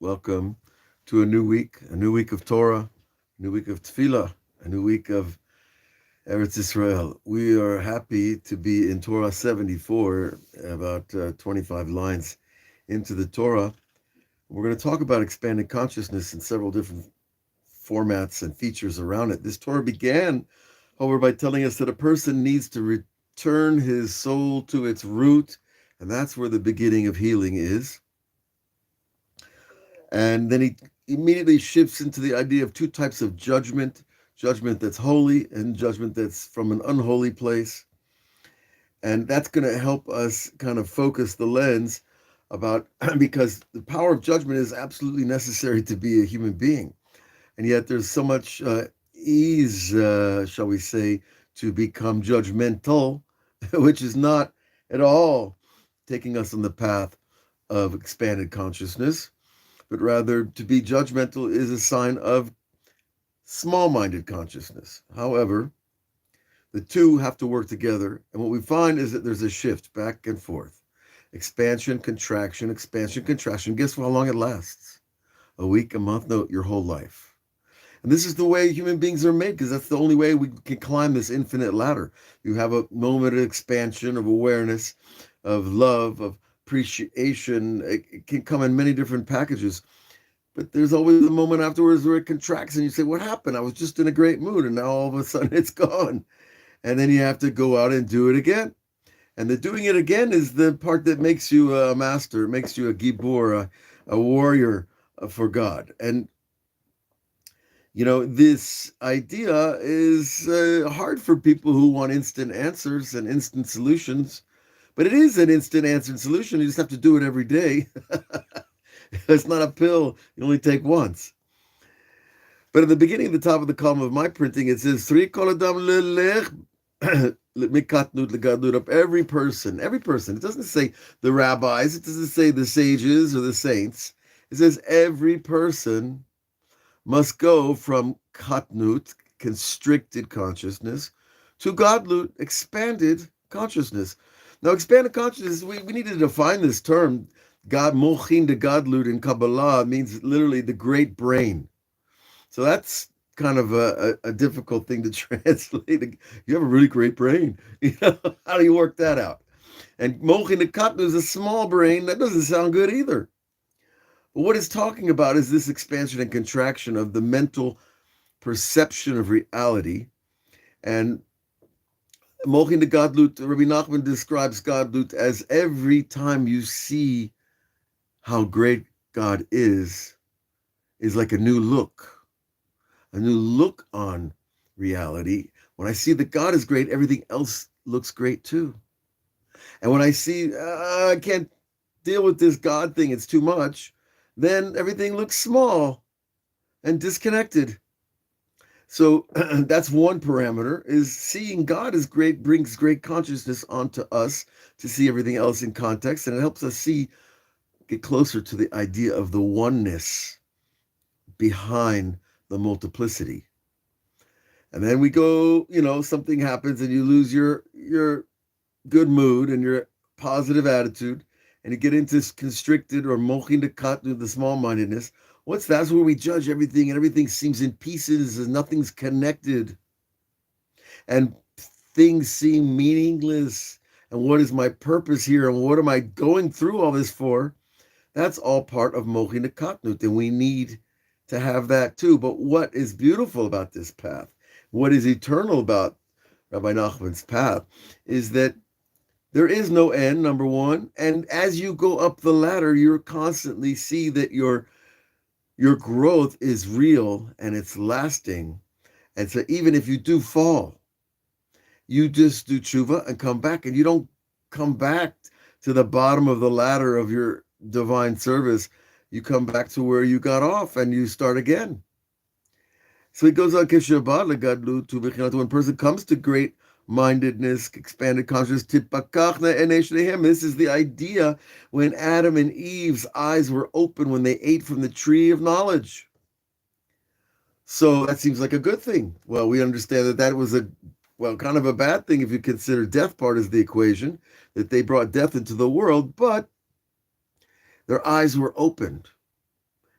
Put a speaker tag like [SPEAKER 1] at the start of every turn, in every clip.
[SPEAKER 1] Welcome to a new week of Torah, a new week of Tefillah, a new week of Eretz Israel. We are happy to be in Torah 74, about 25 lines into the Torah. We're going to talk about expanded consciousness in several different formats and features around it. This Torah began, however, by telling us that a person needs to return his soul to its root, and that's where the beginning of healing is. And then he immediately shifts into the idea of two types of judgment that's holy and judgment that's from an unholy place. And that's going to help us kind of focus the lens about, because the power of judgment is absolutely necessary to be a human being. And yet there's so much ease, shall we say, to become judgmental, which is not at all taking us on the path of expanded consciousness. But rather to be judgmental is a sign of small-minded consciousness. However, the two have to work together, and what we find is that there's a shift back and forth. Expansion, contraction. Guess how long it lasts? A week, a month, no, your whole life. And this is the way human beings are made, because that's the only way we can climb this infinite ladder. You have a moment of expansion, of awareness, of love, of appreciation. It can come in many different packages, but there's always a moment afterwards where it contracts and you say, what happened? I was just in a great mood and now all of a sudden it's gone. And then you have to go out and do it again. And the doing it again is the part that makes you a master, makes you a gibor, a warrior for God. And this idea is hard for people who want instant answers and instant solutions. But it is an instant answer and solution. You just have to do it every day. It's not a pill you only take once. But at the beginning, the top of the column of my printing, it says, of every person. Every person. It doesn't say the rabbis. It doesn't say the sages or the saints. It says every person must go from katnut, constricted consciousness, to gadlut, expanded consciousness. Now, expanded consciousness, we need to define this term. God, mochin de gadlut in kabbalah means literally the great brain. So that's kind of a difficult thing to translate. You have a really great brain. How do you work that out? And mochin de gadlut is a small brain. That doesn't sound good either. But what it's talking about is this expansion and contraction of the mental perception of reality. And Mochin de Gadlut, Rabbi Nachman describes Gadlut as every time you see how great God is like a new look on reality. When I see that God is great, everything else looks great too. And when I see, I can't deal with this God thing, it's too much, then everything looks small and disconnected. So that's one parameter, is seeing God as great brings great consciousness onto us to see everything else in context, and it helps us get closer to the idea of the oneness behind the multiplicity. And then we go, something happens and you lose your good mood and your positive attitude, and you get into constricted or mochin de katnu, the small-mindedness. That's where we judge everything and everything seems in pieces and nothing's connected. And things seem meaningless. And what is my purpose here? And what am I going through all this for? That's all part of mochin de katnut, and we need to have that too. But what is beautiful about this path, what is eternal about Rabbi Nachman's path, is that there is no end, number one. And as you go up the ladder, you constantly see that your growth is real and it's lasting. And so even if you do fall, you just do tshuva and come back, and you don't come back to the bottom of the ladder of your divine service. You come back to where you got off and you start again. So it goes on, when a person comes to great mindedness, expanded consciousness, this is the idea when Adam and Eve's eyes were open when they ate from the tree of knowledge. So that seems like a good thing. Well, we understand that was kind of a bad thing if you consider death part of the equation, that they brought death into the world, but their eyes were opened.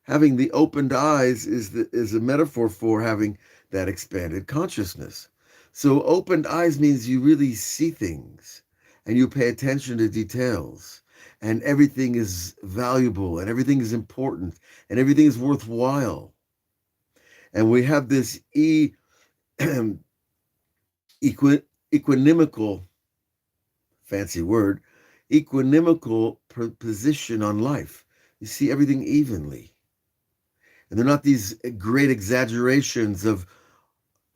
[SPEAKER 1] having the opened eyes is a metaphor for having that expanded consciousness. So opened eyes means you really see things and you pay attention to details and everything is valuable and everything is important and everything is worthwhile. And we have this equinimical, fancy word, equinimical position on life. You see everything evenly. And they're not these great exaggerations of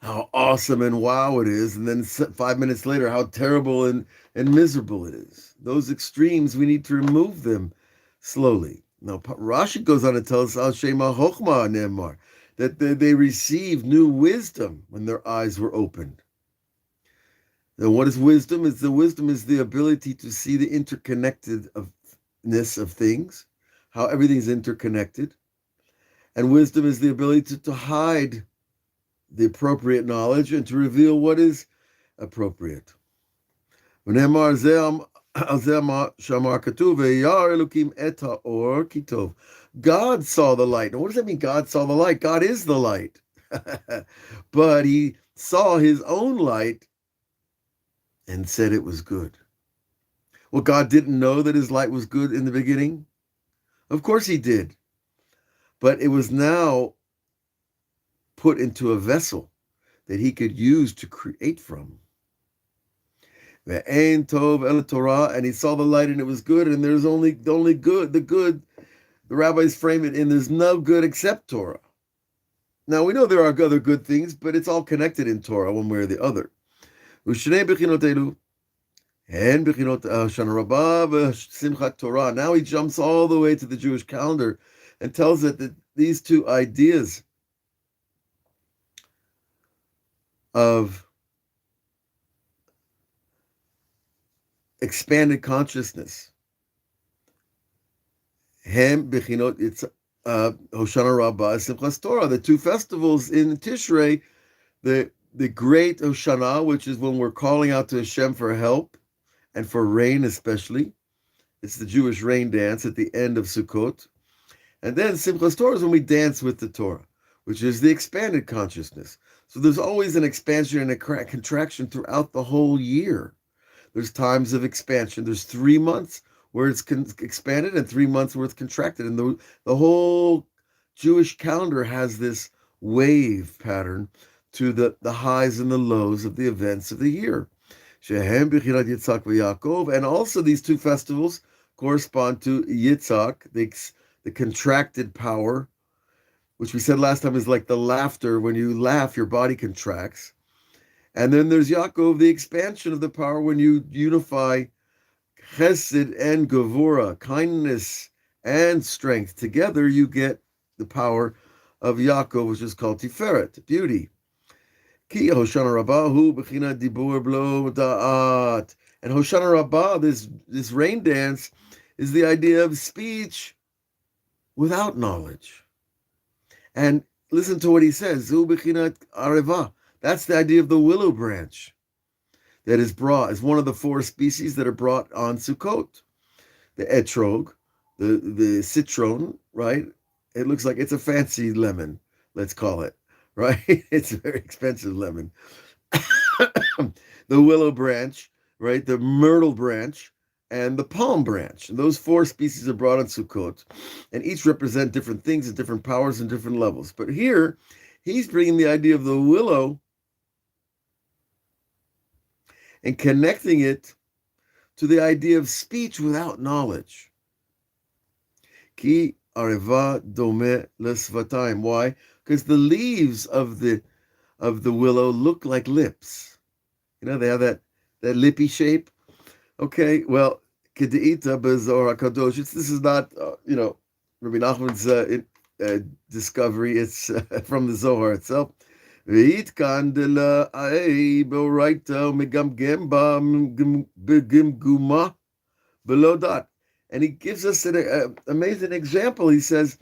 [SPEAKER 1] how awesome and wow it is, and then 5 minutes later, how terrible and miserable it is. Those extremes, we need to remove them slowly. Now, Rashi goes on to tell us, Al Shema Chochma Nemar, that they received new wisdom when their eyes were opened. Now, what is wisdom? Wisdom is the ability to see the interconnectedness of things, how everything's interconnected. And wisdom is the ability to hide the appropriate knowledge and to reveal what is appropriate. God saw the light. Now, what does that mean, God saw the light? God is the light. But he saw his own light and said it was good. Well, God didn't know that his light was good in the beginning? Of course he did. But it was now put into a vessel that he could use to create from. Ve'ein tov el Torah, and he saw the light and it was good, and there's only good, the good. The rabbis frame it in there's no good except Torah. Now we know there are other good things, but it's all connected in Torah one way or the other. U'shnei bechinot elu, and bechinot Shana Rabbah v'Simchat Torah. Now he jumps all the way to the Jewish calendar and tells it that these two ideas of expanded consciousness, Hem Bechinot, it's Hoshana Rabbah, Simchas Torah, the two festivals in Tishrei, the great Hoshana, which is when we're calling out to Hashem for help and for rain especially. It's the Jewish rain dance at the end of Sukkot. And then Simchas Torah is when we dance with the Torah, which is the expanded consciousness. So there's always an expansion and a contraction throughout the whole year. There's times of expansion. There's 3 months where it's expanded and 3 months where it's contracted. And the whole Jewish calendar has this wave pattern to the highs and the lows of the events of the year. Shehem B'chirat Yitzhak v'Yaakov. And also these two festivals correspond to Yitzhak, the contracted power, which we said last time is like the laughter. When you laugh, your body contracts. And then there's Yaakov, the expansion of the power when you unify chesed and gevura, kindness and strength. Together you get the power of Yaakov, which is called Tiferet, beauty. Ki Hoshana Rabbah hu b'china dibur blo da'at. And Hoshana Rabbah, this rain dance, is the idea of speech without knowledge. And listen to what he says, Zu b'chinat areva. That's the idea of the willow branch that is brought as one of the 4 species that are brought on Sukkot. The etrog, the citron, right? It looks like it's a fancy lemon, let's call it, right? It's a very expensive lemon. The willow branch, right? The myrtle branch, and the palm branch. And those 4 species are brought on Sukkot, and each represent different things and different powers and different levels. But here, he's bringing the idea of the willow and connecting it to the idea of speech without knowledge. Ki areva dome lesvatayim. Why? Because the leaves of the willow look like lips. You know, they have that lippy shape. Okay, well, Kedeita Bezohar HaKadosh. This is not, Rabbi Nachman's discovery. It's from the Zohar itself. And he gives us an amazing example. He says,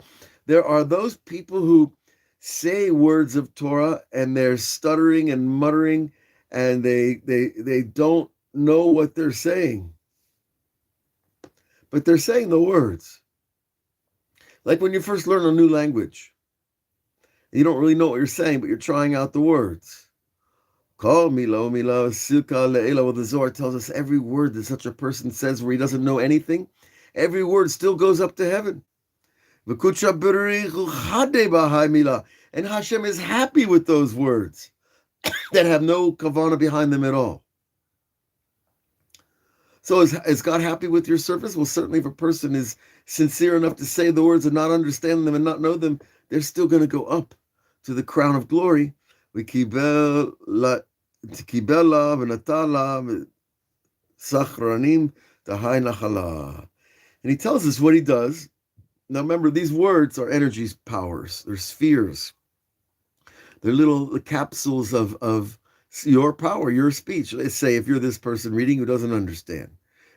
[SPEAKER 1] there are those people who say words of Torah and they're stuttering and muttering and they don't know what they're saying. But they're saying the words. Like when you first learn a new language, you don't really know what you're saying, but you're trying out the words. Call milo mila silka le'ela. Well, the Zohar tells us every word that such a person says where he doesn't know anything, every word still goes up to heaven. And Hashem is happy with those words that have no kavana behind them at all. So is God happy with your service? Well, certainly if a person is sincere enough to say the words and not understand them and not know them, they're still going to go up to the crown of glory. And he tells us what he does. Now remember, these words are energies, powers. They're spheres. They're little capsules of your power, your speech. Let's say if you're this person reading who doesn't understand.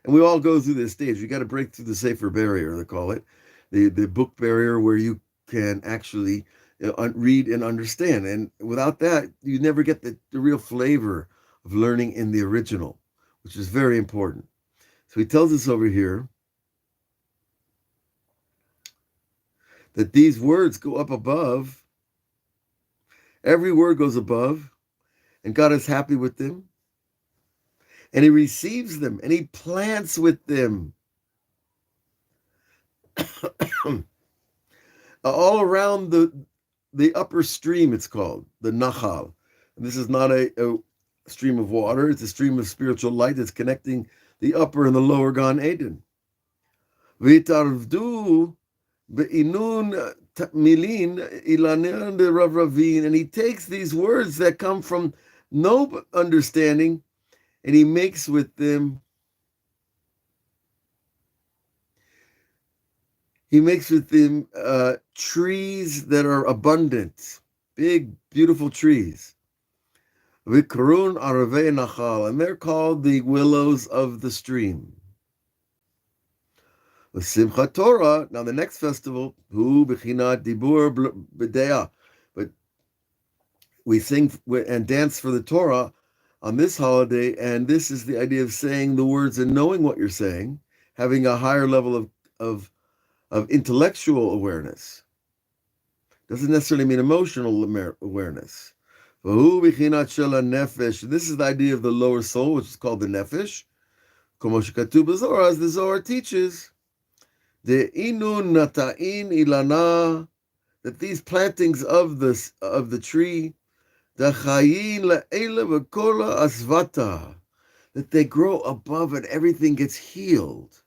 [SPEAKER 1] And we all go through this stage. You got to break through the safer barrier, they call it. The book barrier, where you can actually read and understand. And without that, you never get the real flavor of learning in the original, which is very important. So he tells us over here that these words go up above. Every word goes above, and God is happy with them. And he receives them, and he plants with them. All around the upper stream, it's called, the Nachal. And this is not a stream of water, it's a stream of spiritual light that's connecting the upper and the lower Gan Eden. V'tarvdu be'inun milin ilaner de Rav Ravin. And he takes these words that come from no understanding, and he makes with them trees that are abundant, big, beautiful trees. Vikrun arave nachal, and they're called the willows of the stream. With Simchat Torah, now the next festival, hu bechinat dibur b'deah, but we sing and dance for the Torah on this holiday, and this is the idea of saying the words and knowing what you're saying, having a higher level of intellectual awareness. Doesn't necessarily mean emotional awareness. This is the idea of the lower soul, which is called the nefesh. As the Zohar teaches, that these plantings of the tree, that they grow above and everything gets healed.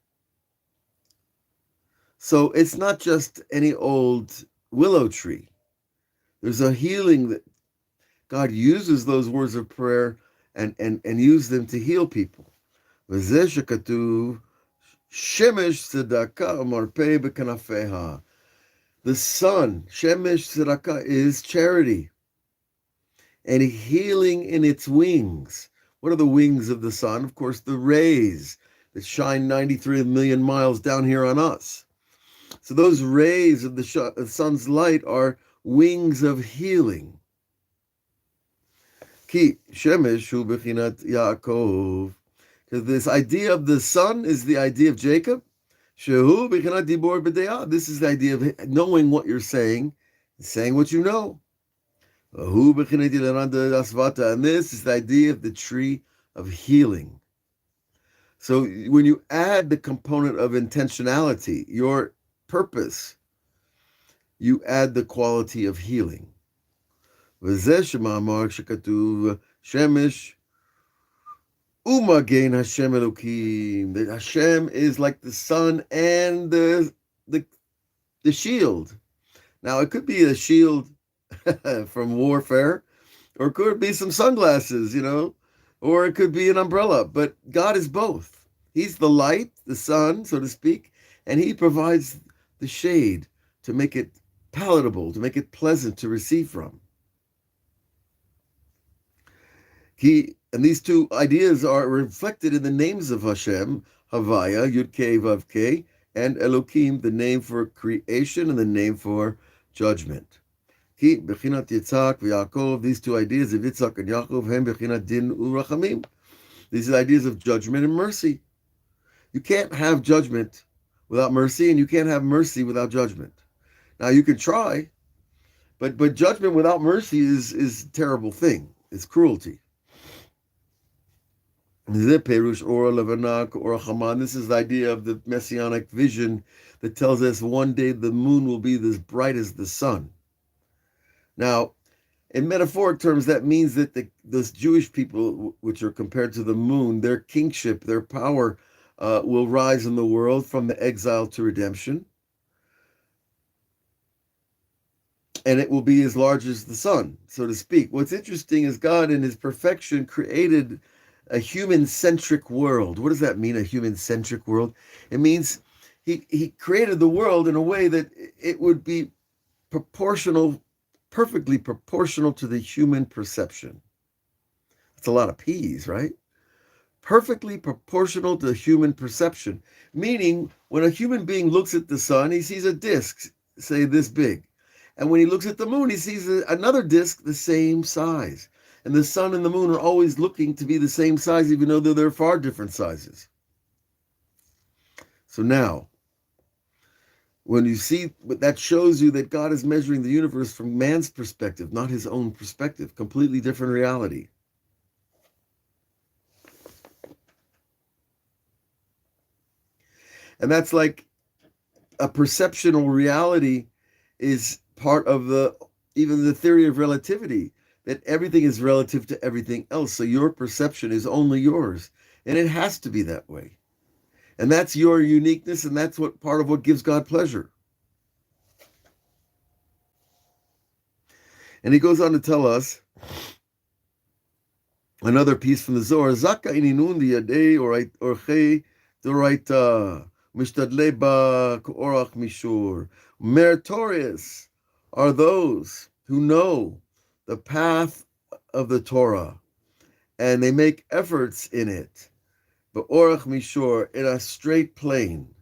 [SPEAKER 1] So it's not just any old willow tree. There's a healing that God uses those words of prayer and use them to heal people. The sun, shemesh tzedakah, is charity and healing in its wings. What are the wings of the sun? Of course, the rays that shine 93 million miles down here on us. So those rays of the sun's light are wings of healing. Ki shemesh hu bechinat Yaakov. Because this idea of the sun is the idea of Jacob. Shehu bechinat dibor b'deah. This is the idea of knowing what you're saying what you know. And this is the idea of the tree of healing. So when you add the component of intentionality, your purpose, you add the quality of healing. Shemesh umagein Hashem Elokim. That Hashem is like the sun and the shield. Now it could be a shield from warfare, or it could be some sunglasses, or it could be an umbrella. But God is both. He's the light, the sun, so to speak, and he provides the shade to make it palatable, to make it pleasant to receive from. And these two ideas are reflected in the names of Hashem, Havaya, Yud-Kei, Vav-Kei, and Elokim, the name for creation and the name for judgment. Bechinat Yitzhak v'Yaakov, these two ideas of Yitzhak and Yaakov, hem bechinat din urachamim. These are ideas of judgment and mercy. You can't have judgment without mercy, and you can't have mercy without judgment. Now you can try, but judgment without mercy is a terrible thing. It's cruelty. This is the idea of the messianic vision that tells us one day the moon will be as bright as the sun. Now, in metaphoric terms, that means that those Jewish people, which are compared to the moon, their kingship, their power will rise in the world from the exile to redemption. And it will be as large as the sun, so to speak. What's interesting is God in his perfection created a human-centric world. What does that mean, a human-centric world? It means he created the world in a way that it would be perfectly proportional to the human perception. That's a lot of P's, right? Perfectly proportional to human perception. Meaning, when a human being looks at the sun, he sees a disk, say this big. And when he looks at the moon, he sees another disk the same size. And the sun and the moon are always looking to be the same size, even though they're far different sizes. So now, when you see, that shows you that God is measuring the universe from man's perspective, not his own perspective. Completely different reality. And that's like a perceptual reality is part of even the theory of relativity, that everything is relative to everything else. So your perception is only yours. And it has to be that way. And that's your uniqueness, and that's part of what gives God pleasure. And he goes on to tell us another piece from the Zohar. Zaka ininun liyadei orchei doraita mishtadlei ba k'orach mishur. Meritorious are those who know the path of the Torah, and they make efforts in it. But orach mishor, in a straight plane,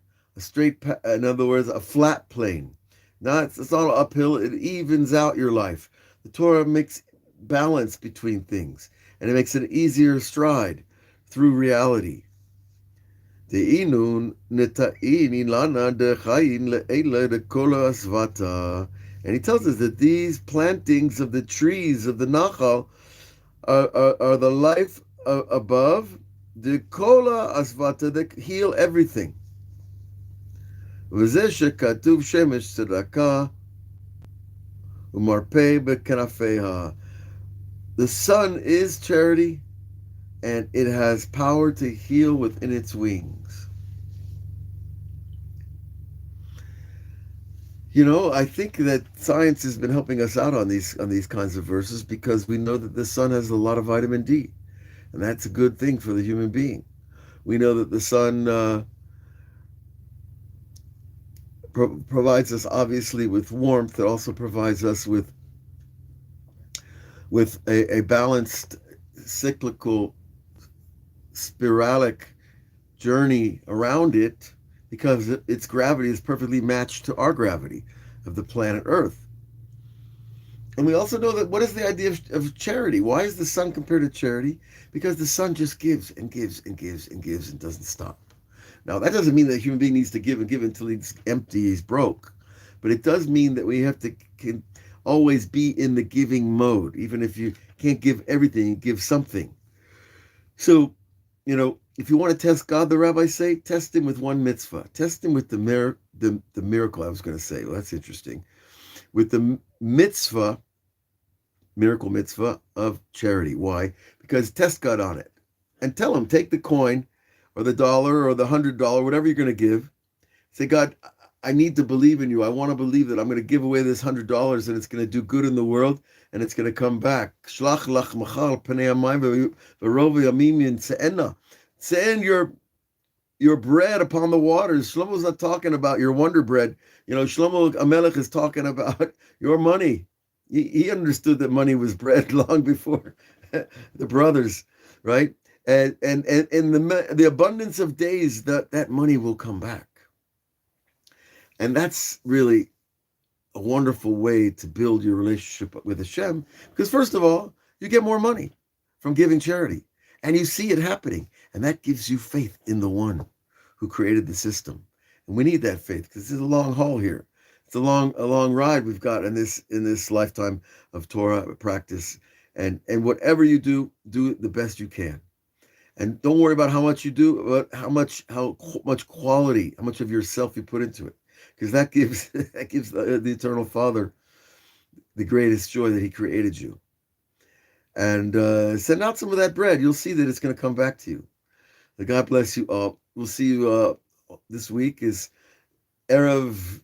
[SPEAKER 1] in other words, a flat plane. It's not uphill, it evens out your life. The Torah makes balance between things, and it makes an easier stride through reality. And he tells us that these plantings of the trees of the Nachal are the life above, the kola asvata, that heal everything. The sun is charity, and it has power to heal within its wings. You know, I think that science has been helping us out on these kinds of verses, because we know that the sun has a lot of vitamin D, and that's a good thing for the human being. We know that the sun provides us, obviously, with warmth. It also provides us with a balanced, cyclical, spiralic journey around it, because its gravity is perfectly matched to our gravity of the planet Earth. And we also know that, what is the idea of charity? Why is the sun compared to charity? Because the sun just gives and gives and gives and gives and doesn't stop. Now, that doesn't mean that a human being needs to give and give until he's empty, he's broke. But it does mean that we have to can always be in the giving mode. Even if you can't give everything, you give something. So, you know, if you want to test God, the rabbis say, test him with one mitzvah. Test him with the miracle, I was going to say. Well, that's interesting. With the miracle mitzvah of charity. Why? Because test God on it. And tell him, take the coin or the dollar or the $100, whatever you're going to give. Say, God, I need to believe in you. I want to believe that I'm going to give away this $100 and it's going to do good in the world and it's going to come back. Shlach lach machal pnei hamayim v'rov yamim se'ena. Send your bread upon the waters. Shlomo's not talking about your wonder bread. You know, Shlomo Amelech is talking about your money. He understood that money was bread long before the brothers, right? And in the abundance of days, that money will come back. And that's really a wonderful way to build your relationship with Hashem, because first of all, you get more money from giving charity, and you see it happening, and that gives you faith in the one who created the system. And we need that faith, because it's a long haul here. it's a long ride we've got in this lifetime of Torah practice. And whatever you do, do it the best you can. And don't worry about how much you do, but how much quality, how much of yourself you put into it, because that gives the Eternal Father the greatest joy that He created you. And send out some of that bread. You'll see that it's going to come back to you. God bless you all. We'll see you this week is Erev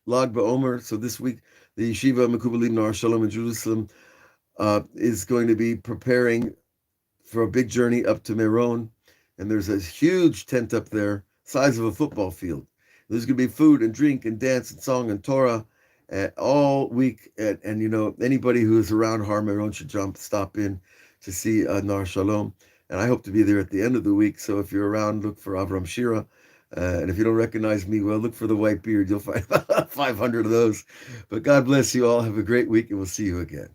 [SPEAKER 1] Lag BaOmer. So this week, the Yeshiva Mekubalim Nar Shalom in Jerusalem is going to be preparing for a big journey up to Meron. And there's a huge tent up there, size of a football field. There's going to be food and drink and dance and song and Torah all week. And you know, anybody who is around Har Meron should stop in to see Nar Shalom. And I hope to be there at the end of the week. So if you're around, look for Avraham Shira. And if you don't recognize me, well, look for the white beard. You'll find about 500 of those. But God bless you all. Have a great week, and we'll see you again.